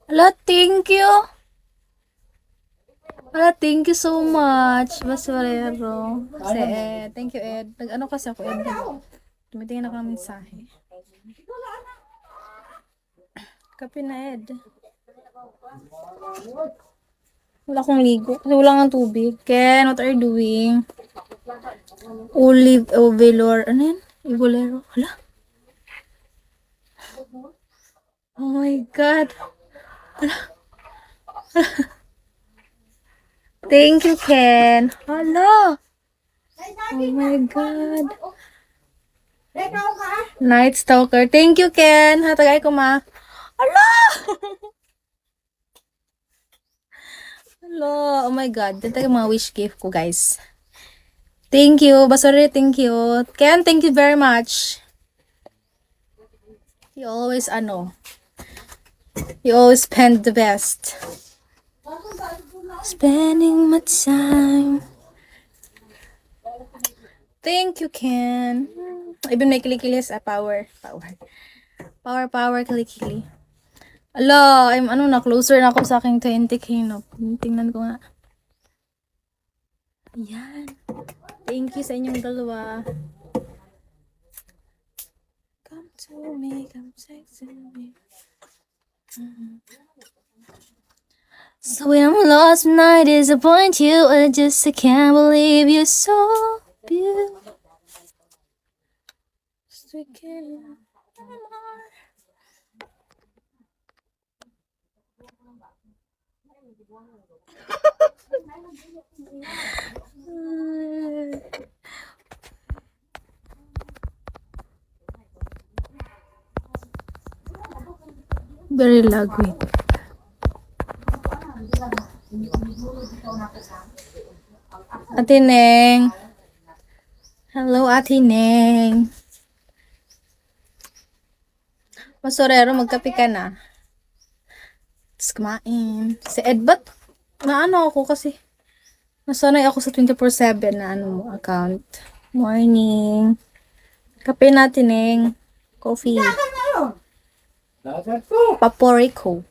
Ala, thank you. Ala, thank you so much. Basurero. Si Ed. Thank you, Ed. Nag-ano kasi ako, Ed. Tumitingin ako ng mensahe. Kape na, Ed. Wala akong ligo. Kasi wala nga tubig. Ken, what are you doing? Olive Ovelor. Ano yan? Ibolero. Hala. Oh my God. Thank you, Ken. Hala. Oh my God. Night Stalker. Thank you, Ken. Hatagay ko, ma. Hala. Hello. Oh my God. Dito yung mga wish gift ko, guys. Thank you. Basuri, thank you. Ken, thank you very much. You always, you always spend the best. Spending my time. Thank you, Ken. Even may kilikili sa power. Power, kilikili. Ala, na, closer na ako sa aking 20k, no? Tingnan ko nga. Ayan. Thank you sa inyong dalawa. Come to me, come text me. So when I'm lost and I disappoint you, I can't believe you're so beautiful. Very lagwit. Ate Neng. Hello, Ate Neng. Masorero, magkape ka na. Tapos kumain. Si Edbat, naano ako kasi nasanay ako sa 24/7 na account. Morning. Kape natin, Neng. Coffee. Paboriko.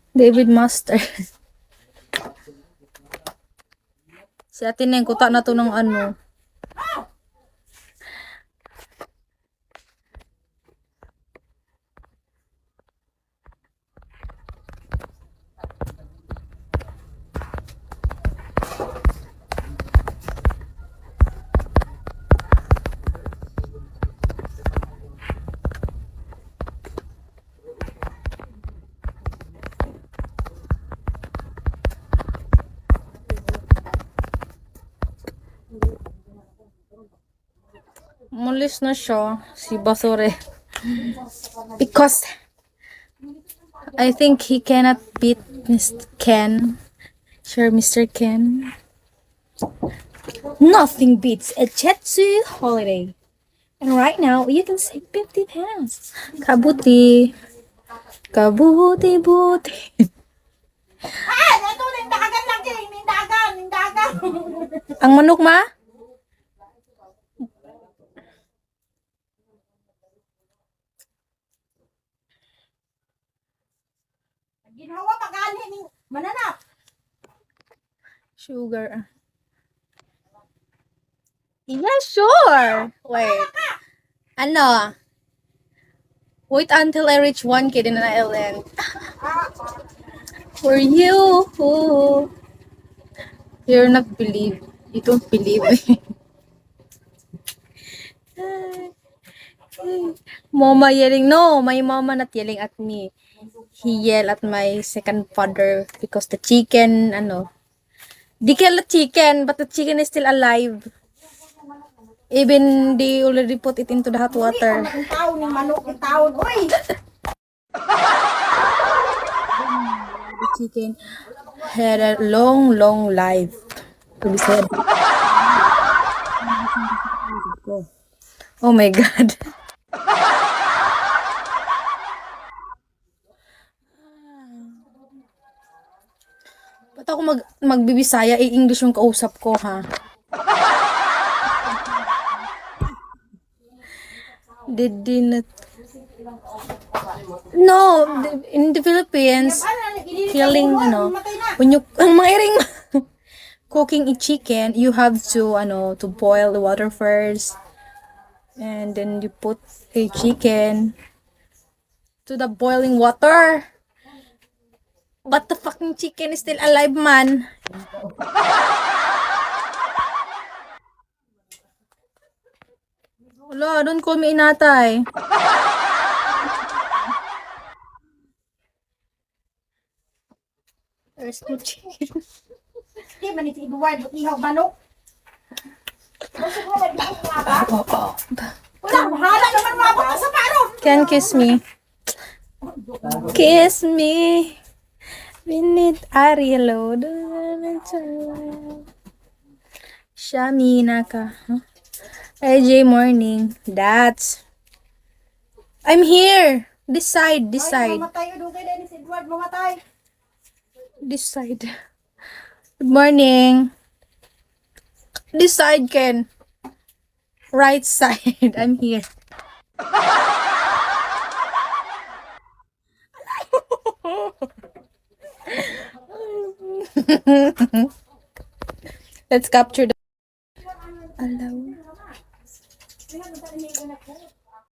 David Master. Si Ate Neng, kuta na to ng mulis na siya, si Basore. Because I think he cannot beat Mr. Ken. Sure, Mr. Ken. Nothing beats a Jetsu holiday. And right now, you can save 50 pounds. Kabuti. Kabuti-buti. Ito, nindagan lang kayo. Nindagan. Ang manok, ma? Ginawa pag-alhin ng mananap. Sugar. Yeah, sure. Wait. Wait until I reach 1K din na LN. For you. You're not believe. You don't believe me. Mama yelling. No, my mama not yelling at me. He yelled at my second father because the chicken, They kill the chicken, but the chicken is still alive. Even they already put it into the hot water. Ang taon ng manok, ang taon. Uy! The chicken had a long life. To be said. Oh my God. Ba't ako magbibisaya? English yung kausap ko, ha? Did not. No, in the Philippines, feeling, when you, ang mairing, cooking a chicken, you have to, to boil the water first. And then you put a chicken to the boiling water. But the fucking chicken is still alive, man. Wala, don't call me inatay. There's no chicken. Di man iti Eduardo ihaw manok. Kasi mo nag-ihaw nga ba? Wala, mahala naman mabot ka sa paro. Can kiss me. Kiss me. Minute I reload. Shamina ka. Huh? AJ morning. That's. I'm here. This side. This Ay, side. mamatay yun. Okay na si Eduardo mamatay. This side. Good morning. This side, Ken. Right side. I'm here. Let's capture the. Hello.